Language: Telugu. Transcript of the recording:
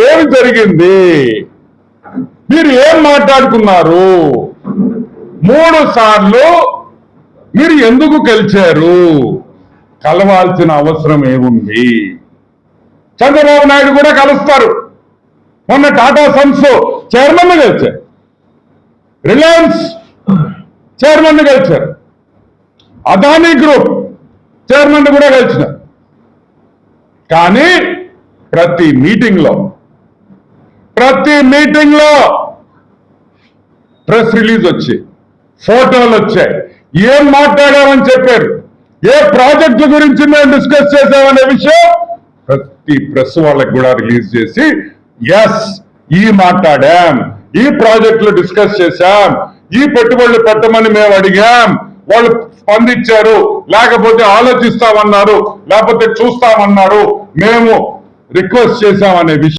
ఏమి జరిగింది, మీరు ఏం మాట్లాడుకున్నారు, 3 సార్లు మీరు ఎందుకు గెలిచారు, కలవాల్సిన అవసరం ఏముంది? చంద్రబాబు నాయుడు కూడా కలుస్తారు. మొన్న టాటా సన్స్ చైర్మన్ గెలిచారు, రిలయన్స్ చైర్మన్ గెలిచారు, అదానీ గ్రూప్ చైర్మన్ కూడా గెలిచినారు. కానీ ప్రతి మీటింగ్ లో ప్రెస్ రిలీజ్ వచ్చి ఫోటోలు వచ్చాయి, ఏం మాట్లాడామని చెప్పారు, ఏ ప్రాజెక్టు గురించి మేము డిస్కస్ చేశామనే విషయం ప్రతి ప్రెస్ వాళ్ళకి కూడా రిలీజ్ చేసి, ఎస్ ఈ మాట్లాడాం, ఈ ప్రాజెక్టులు డిస్కస్ చేశాం, ఈ పెట్టుబడులు పెట్టమని మేము అడిగాం, వాళ్ళు స్పందించారు, లేకపోతే ఆలోచిస్తామన్నారు, లేకపోతే చూస్తామన్నారు, మేము రిక్వెస్ట్ చేశామనే విషయం